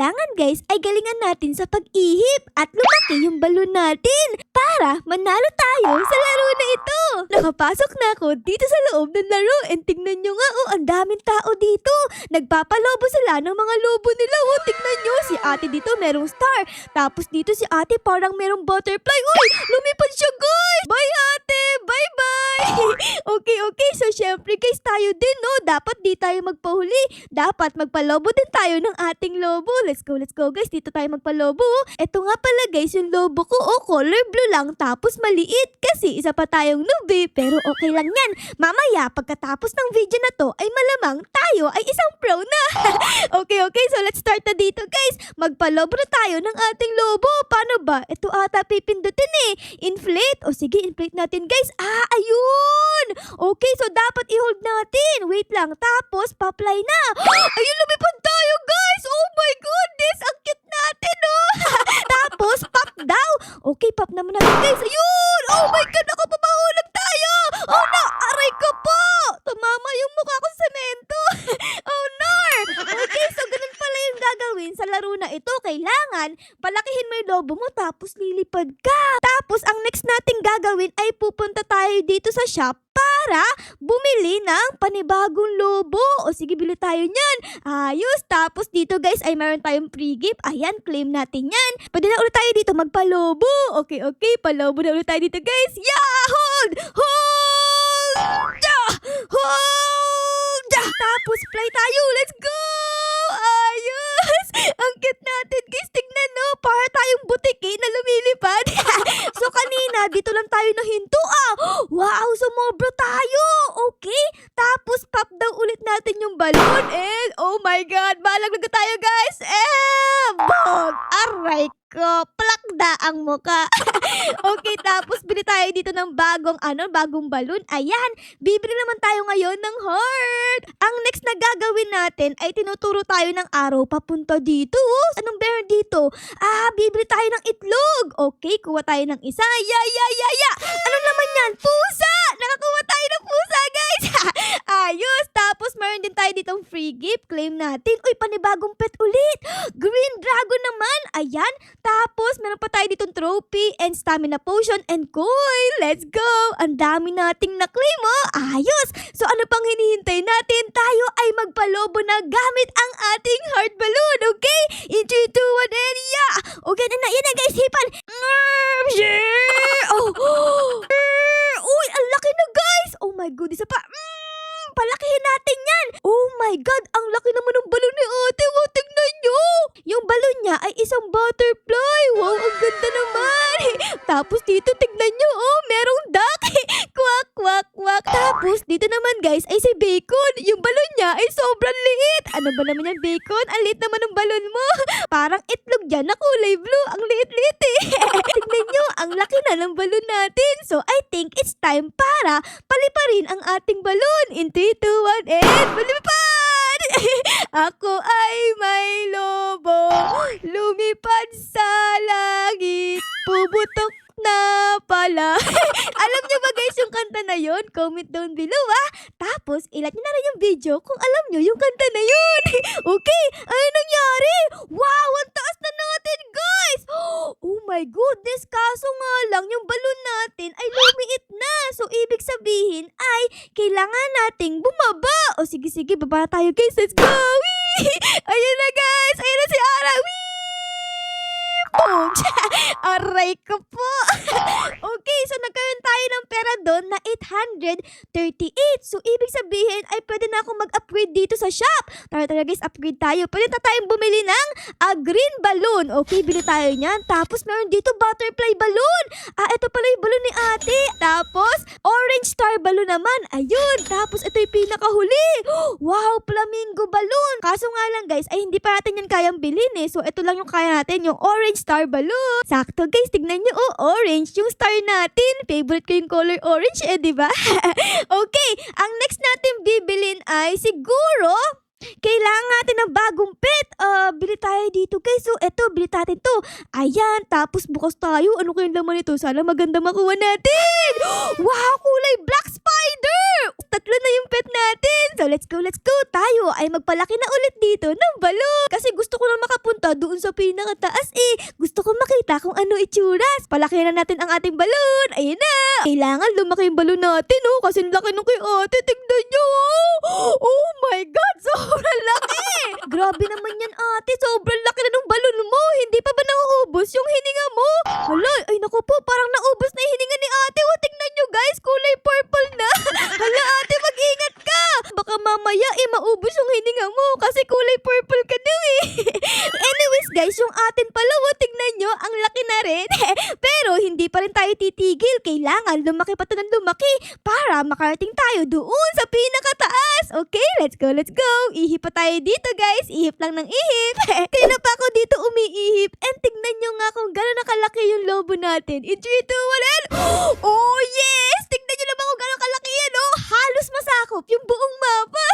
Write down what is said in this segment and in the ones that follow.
kailangan guys ay galingan natin sa pag-ihip at lumaki yung balon natin para manalo tayo sa laro na ito. Nakapasok na ako dito sa loob ng laro and tingnan nyo nga ang daming tao dito. Nagpapalobo sila ng mga lobo nila. Tingnan nyo, si ate dito merong star. Tapos dito si ate parang merong butterfly. Uy, lumipad siya guys! Bye ate! Bye-bye! Okay. So syempre guys tayo din no. Dapat di tayo magpahuli. Dapat magpalobo din tayo ng ating lobo. Let's go guys. Dito tayo magpalobo. Ito nga pala guys yung lobo ko. Color blue lang tapos maliit. Kasi isa pa tayong newbie. Pero okay lang yan. Mamaya pagkatapos ng video na to ay malamang tayo ay isang pro na. Okay. So let's start na dito guys. Magpalobo na tayo ng ating lobo. Paano ba? Ito ata pipindutin Inflate. O sige, inflate natin guys. Ayun! Okay, so dapat i-hold natin. Wait lang. Tapos, pa-apply na. Ayun, lumipad tayo guys. Oh my goodness. Ang cute natin, oh. Tapos, pop daw. Okay, pop naman natin guys. Ayun! Oh my god, ako pumahulog tayo. Oh no, aray ko po. Tumama yung mukha ko sa semento. Oh no. Okay, so ganun pala yung gagawin sa laro na ito. Kailangan palakihin mo yung lobo mo tapos lilipad ka. Tapos, ang next nating gagawin ay pupunta tayo dito sa shop para bumili ng panibagong lobo. O sige, bili tayo niyan. Ayos. Tapos dito guys ay meron tayong free gift. Ayan, claim natin yan. Pwede na ulit tayo dito magpalobo. Okay. Palobo na ulit tayo dito guys. Yeah! Hold! Tapos fly tayo. Let's go! Ayos! Ang cute natin guys. Tignan no. Para tayong butiki na lumilipad. So kanina, dito lang tayo nahinto Wow! Sumobro tayo! Okay? Tapos pop daw ulit natin yung balon. And oh my god! Malaglag tayo guys! Bog! Aray ko! Plakda ang muka. Okay, tapos bili tayo dito ng bagong balon. Ayan! Bibili naman tayo ngayon ng heart! Ang next na gagawin natin ay tinuturo tayo ng araw papunta dito. Anong meron dito? Bibili tayo ng itlog. Okay, kuha tayo ng isa. Ano naman yan? Pusa! Nakakuha tayo ng pusa, guys! Ayos! Tapos meron din tayo ditong free gift. Claim natin. Uy, panibagong pet ulit! Green dragon naman! Ayan! Tapos meron pa tayo ditong trophy and stamina potion and coin. Let's go! Ang dami nating na-claim, Ayos! So ano pang hinihintay natin? Tayo ay magpalobo na gamit ang ating heart balloon, okay? In 3, 2, 1, and yeah! Okay, yan na guys, hipan! Uy, ang laki na guys! Oh my goodness, pa! Palakihin natin yan! Oh my god, ang laki naman ng balon ni ate! Wow, tignan nyo! Yung balon niya ay isang butterfly! Wow, ang ganda naman! Tapos dito, tignan nyo, merong duck! Kwak, kwak, kwak! Tapos dito naman guys ay si Bacon! Yung balon niya ay sobrang liit! Ano ba naman yan, Bacon? Ang liit naman ng balon mo! Parang itlog dyan na kulay blue! Ang liit-liit Tignan nyo, ang laki na ng balon natin! So I think it's time para paliparin ang ating balon! In 3, 2, 1, and lumipad! Ako ay may lobo, lumipad sa langit, puputok na pala. Alam nyo ba guys yung kanta na yun? Comment down below Tapos, ilat nyo na rin yung video kung alam nyo yung kanta na yun. Okay, ano nangyari? Wow, ang taas na natin guys! Oh my goodness, kaso nga lang yung balon natin ay lumiit na. So, ibig sabihin ay kailangan nating bumaba. O sige, baba tayo guys. Let's go! Whee! Ayun na guys! Ayun na si Ara! Whee! Aray ko po! Okay, so nagkaroon tayo ng pera doon na 838. So, ibig sabihin ay pwede na akong mag-upgrade dito sa shop. Tara guys, upgrade tayo. Pwede na tayong bumili ng green balloon. Okay, bili tayo niyan. Tapos, meron dito butterfly balloon. Ito pala yung balloon ni ate. Tapos, orange star balloon naman. Ayun. Tapos, ito yung pinakahuli. Wow, flamingo balloon. Kaso nga lang guys, ay hindi pa natin yan kayang bilhin So, ito lang yung kaya natin, yung orange star balloon. Sakto guys, tignan nyo, orange yung star natin. Favorite ko yung color orange diba? Okay, ang next natin bibilin ay siguro kailangan natin ng bagong pet. Bili tayo dito guys. So, eto, bili natin to. Ayan, tapos bukas tayo. Ano kayong laman nito? Sana maganda makuha natin. Wow, kulay black spider! Tatlo na yung pet natin. So, let's go, let's go. Tayo ay magpalaki na ulit dito ng balon. Kasi gusto ko na makapunta doon sa pinakataas eh. Gusto ko makita kung ano itsura. Palaki na natin ang ating balon. Ayun na. Kailangan lumaki yung balon natin oh. Kasi laki nung kay ate. Tignan nyo oh. Oh my God. Sobrang laki. Grabe naman yan ate. Sobrang laki na nung balon mo. Hindi pa ba nauubos yung hininga mo? Hala, ay naku po. Parang naubos na yung hininga ni ate. Oh, tignan nyo guys. Kulay purple na. Hala ate, mag-ingat ka. Baka mamaya maubos yung hininga mo. Kasi kulay purple ka daw eh. Anyways guys, yung atin pala. Oh, tignan nyo. Ang laki na rin. Pero hindi pa rin tayo titigil. Kailangan lumaki pa ito ng lumaki para makarating tayo doon sa pinakataas. Okay, let's go, let's go. Ihip pa tayo dito guys. Ihip lang ng ihip. Kaya na pa ako dito umiihip. And tignan nyo nga kung gano'n nakalaki yung lobo natin. In 3, 2, 1, and... Oh yes! Tignan nyo naman kung gano'n kalaki yan oh. Halos masakop yung buong mapa.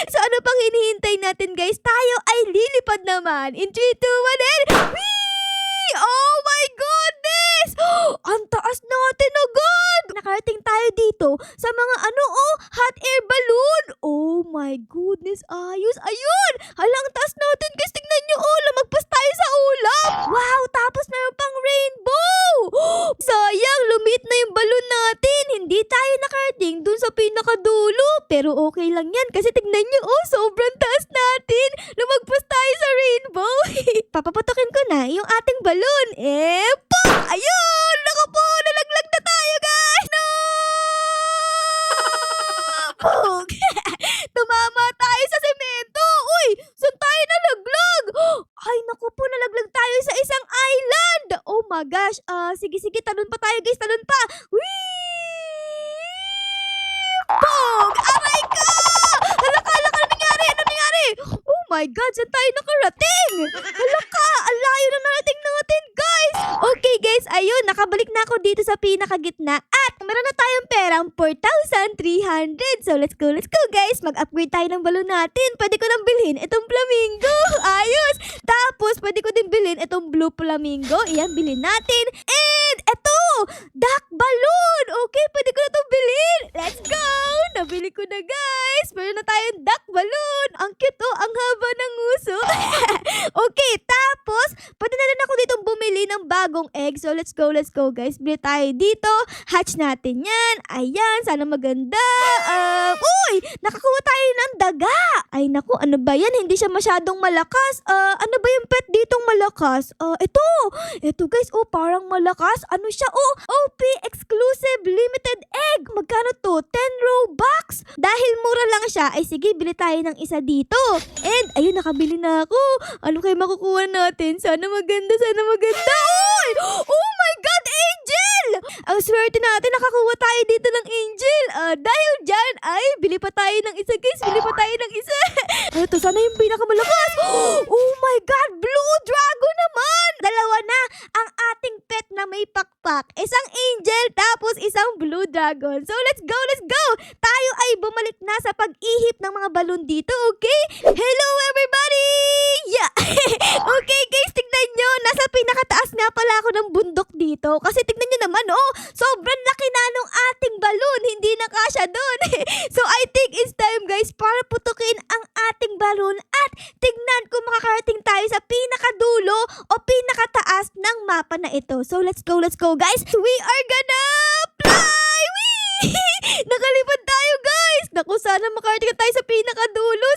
So ano pang hinihintay natin guys? Tayo ay lilipad naman. In 3, 2, 1, and... Whee! Oh my goodness! Ang taas natin agad! Nakarating tayo dito sa mga hot air balloon. Oh my goodness, ayos. Ayun! Halang taas natin guys. Tingnan nyo, oh, lumagpas tayo sa ulap. Wow, tapos meron pang rainbow. Sayang, lumit na yung balloon natin. Hindi tayo nakarating dun sa pinakadulo. Pero okay lang yan kasi tignan nyo, oh, sobrang taas natin. Lumagpas tayo sa rainbow. Papaputokin ko na yung ating balloon. Pop! Ayun! Naku po, nalaglag na tayo guys. No! Pog! Tumama tayo sa semento. Uy, saan tayo nalaglag? Ay, naku po, nalaglag tayo sa isang island. Oh my gosh. Sige, talon pa tayo guys, talon pa. Whee! Pog! Aray ka! Halaka, ano nangyari? Ano nangyari? Oh my God, saan tayo nakarating? Halaka, ang layo na narating natin guys. Okay guys, ayun, nakabalik na ako dito sa pinakagitna at meron na tayong perang 4,300. So let's go guys. Mag-upgrade tayo ng balon natin. Pwede ko nang bilhin itong flamingo. Ayos. Tapos pwede ko din bilhin itong blue flamingo. Iyan, bilhin natin. And eto, duck balloon. Okay, pwede ko na itong bilhin. Let's go. Nabili ko na guys. Meron na tayong duck balloon. Ang cute oh, ang haba ng uso. Okay, tapos pwede na rin ako ditong bumili ng bagong egg. So let's go guys. Bili tayo dito. Hatch natin yan. Ayan, sana maganda. Uy, nakakuha tayo ng daga. Ay naku, ano ba yan? Hindi siya masyadong malakas. Ano ba yung pet ditong malakas? Ito guys, oh, parang malakas. Ano siya? Oh, OP exclusive limited egg. Magkano to? 10 Robux. Dahil mura lang siya, ay sige, bili tayo ng isa dito. And ayun, nakabili na ako. Ano kayo makukuha natin? Sana maganda, sana maganda. Uy! Oh my God, angel! Ang swerte natin, nakakuha tayo dito ng angel. Dahil dyan, ay, bili pa tayo ng isa guys. Bili pa tayo ng isa. Ano to? Sana yung pinakamalakas. Oh my God, blue dragon naman. Dalawa na ang ating pet na may pakpak. Isang angel, tapos isang blue dragon. So let's go. Tayo ay bumalik na sa pag-ihip ng mga balon dito, okay? Hello everybody! Yeah! Okay guys, tignan nyo. Nasa pinakataas nga pala ako ng bundok dito. Kasi tignan nyo naman, oh, sobrang laki na nung ating balon. Hindi na kasya doon. So I think it's time guys para putukin ang ating balon at tignan kung makakarating tayo sa pinakadulo o pinakataas ng mapa na ito. So let's go guys. We are gonna fly! Whee! Nakalipad tayo guys. Naku, sana makarating tayo sa pinakadulo.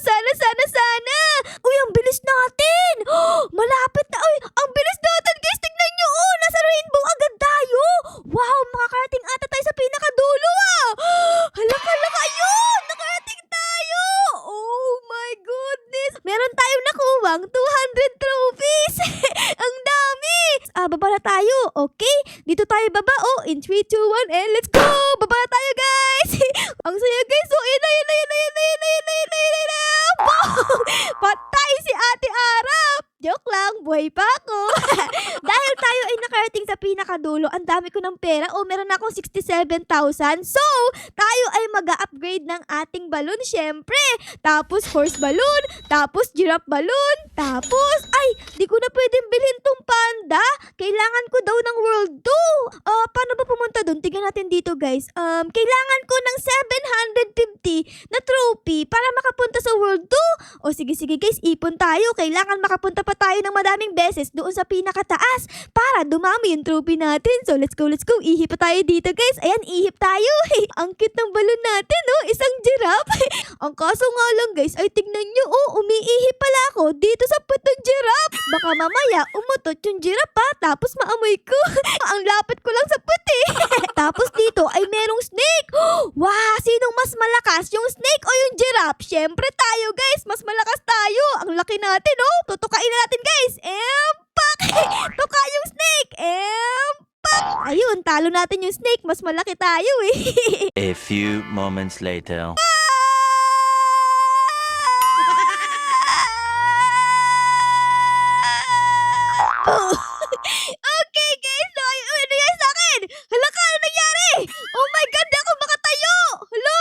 Sana. Uy, ang bilis natin. Malapit na. Uy, ang bilis natin guys. Tignan nyo. Oh, nasa rainbow agad tayo. Wow, makakarating ata tayo sa pinakadulo ah. Halaka. Ayun, nakarating tayo. Oh my goodness. Meron tayong nakuwang 200 trophies. Ang dami. Baba na tayo. Okay, dito tayo baba. Oh, in 3, 2, 1, and let's go. Baba na tayo guys. Ang saya guys. Oh, yun na. Patay si Ate Arap. Joke lang, buhay pa ako. Dahil tayo ay nakarating sa pinakadulo, ang dami ko ng pera. Oh, meron na akong 67 7,000. So, tayo ay mag-upgrade ng ating balloon syempre. Tapos horse balloon, tapos giraffe balloon, tapos, ay, di ko na pwedeng bilhin tong panda. Kailangan ko daw ng world 2. Paano ba pumunta doon? Tingnan natin dito guys. Kailangan ko ng 750 na trophy para makapunta sa world 2. O sige guys, ipon tayo. Kailangan makapunta pa tayo ng madaming beses doon sa pinakataas para dumami yung trophy natin. So let's go. Ihip pa tayo dito guys. Ayan, ihip tayo. Ang cute ng balon natin, no? Isang giraffe. Ang kaso nga lang guys, ay tignan nyo, umiihip pala ako dito sa puwet ng giraffe. Baka mamaya umutot yung giraffe pa, tapos maamoy ko. Ang lapit ko lang sa puwet eh. Tapos dito ay merong snake. Wow, sinong mas malakas? Yung snake o yung giraffe? Syempre tayo guys, mas malakas tayo. Ang laki natin, oh. Tutukain na natin guys. Empak! Tuka yung snake. Empak! Ayun, talo natin yung snake. Mas malaki tayo eh. A few moments later. Okay guys, so ano nangyari sa akin? Hala ka, ano nangyari? Oh my God, di ako makatayo. Hala,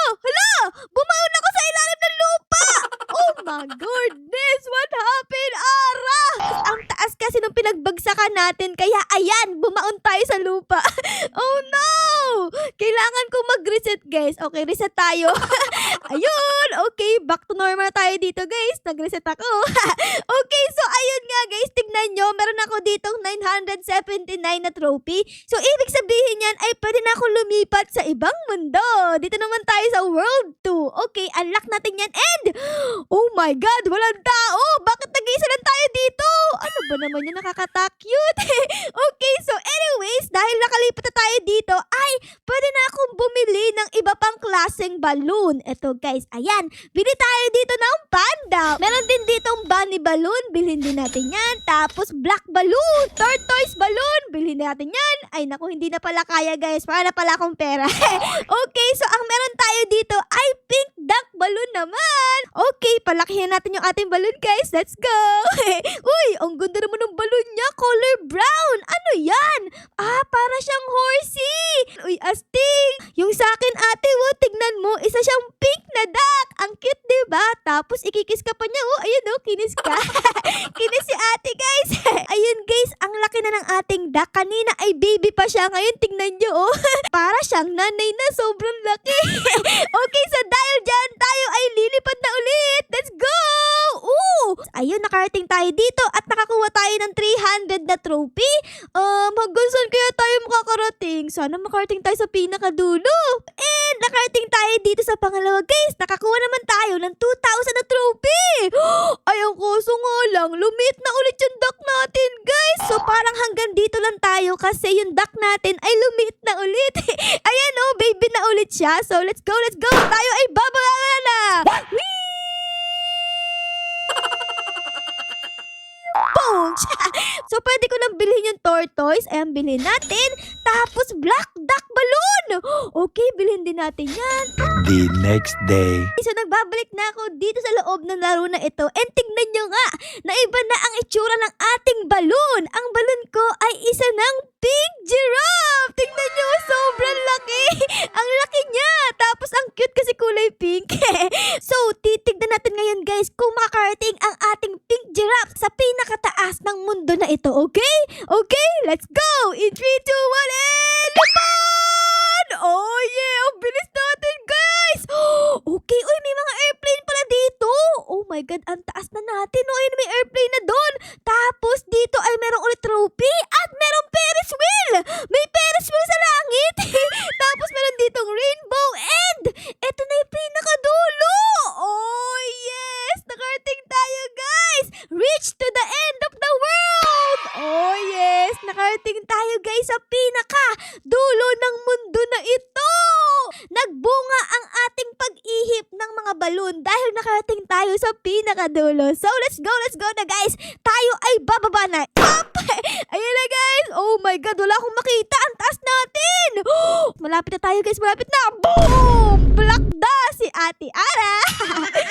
bumaon ako sa ilalim ng lupa. Oh my goodness, what happened, Ara? Ang taas kasi nung pinagbagsakan natin, kaya ayan, bumaon tayo sa lupa. Oh no! Kailangan ko mag-reset guys. Okay, reset tayo. Ayun, okay, back to normal tayo dito guys. Nag-reset ako. Okay, so ayun nga guys, tignan nyo, meron ako ditong 979 na trophy. So ibig sabihin yan ay pwede na akong lumipat sa ibang mundo. Dito naman tayo sa world 2. Okay, unlock natin yan and oh my God, walang tao. Bakit nag-iisa lang tayo dito? Ano ba naman yung nakakatakute? Okay, so anyways, dahil nakalipat na tayo dito, ay pwede na akong bumili ng iba pang klaseng balloon. Eto guys, ayan, bili tayo dito ng panda. Meron din ditong bunny balloon, bilhin din natin yan. Tapos black balloon, tortoise balloon, bilhin natin yan. Ay naku, hindi na pala kaya guys, para na pala akong pera. Okay, so ang meron tayo dito ay pink duck balloon naman. Okay, palakihin natin yung ating balloon guys. Let's go. Uy, ang ganda naman ng balloon niya, color brown. Ano yan? Para siyang horsey. Uy, astig. Yung sa akin ate, tignan mo, isa siyang pink na duck. Ang cute, diba? Tapos ikikis ka pa niya, ayun kinis ka. Kinis si ate guys. Ayun guys, ang laki na ng ating duck. Kanina ay baby pa siya. Ngayon, tingnan nyo, para siyang nanay na, sobrang laki. Okay, so dahil dyan, tayo ay lilipad na ulit. Let's go! Ayun, nakarating tayo dito at nakakuha tayo ng 300 na trophy. Hanggang saan kaya tayo makakarating? Sana makarating tayo sa pinakadulo. And nakarating tayo dito sa pangalawa guys. Nakakuha naman tayo ng 2,000 na trophy. Ay, ang kaso nga lang, lumit na ulit yung duck natin guys. So parang hanggang dito lang tayo kasi yung duck natin ay lumit na ulit. Ayan baby na ulit siya. So let's go. Tayo ay bababa na. Whee! Boom! So, pwede ko nang bilhin yung tortoise. Ayan, bilhin natin. Tapos, black duck balloon. Okay, bilhin din natin yan. The next day. So, nagbabalik na ako dito sa loob ng laro na ito. And tignan nyo nga, naiba na ang itsura ng ating balloon. Ang balloon ko ay isa ng pink giraffe. Tignan nyo, sobrang laki. Ang laki niya. Tapos, ang cute kasi kulay pink. So, titignan natin ngayon guys kung makakarating ang ating pink giraffe sa pinakataas ng mundo na ito. Okay? Okay, let's go! In 3, 2, 1, and lipad! Oh yeah! Ang bilis natin guys! Okay, uy, may mga airplane pala dito. Oh my God, ang taas na natin. Ayun, may airplane na doon. Tapos dito ay merong ulit trophy at merong Ferris wheel. May Ferris wheel sa langit. Tapos meron ditong rainbow and eto na yung pinakadulo. Oh yes! Nakarating tayo guys! Reach to the end of the world! Oh yes! Nakarating tayo guys sa pinaka dulo ng mundo na ito! Nagbunga ang ating pag-ihip ng mga balon dahil nakarating tayo sa pinakadulo. So let's go na guys! Tayo ay bababa na. Up! Ayun na guys! Oh my God! Wala akong makita! Ang taas natin! Malapit na tayo guys! Malapit na! Boom! Black da! Si Ate Ara.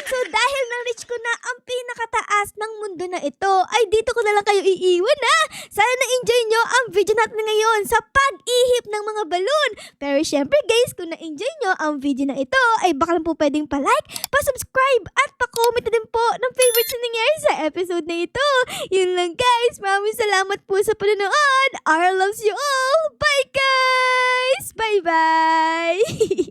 So dahil na-reach ko na ang pinakataas ng mundo na ito, ay dito ko na lang kayo iiwan na. Sana na-enjoy nyo ang video natin ngayon sa pag-ihip ng mga balon. Pero syempre guys, kung na-enjoy nyo ang video na ito, ay baka lang po pwedeng pa-like, pa-subscribe, at pa-comment na din po ng favorites na nangyari sa episode na ito. Yun lang guys, maraming salamat po sa panonood. Ara loves you all. Bye guys! Bye-bye!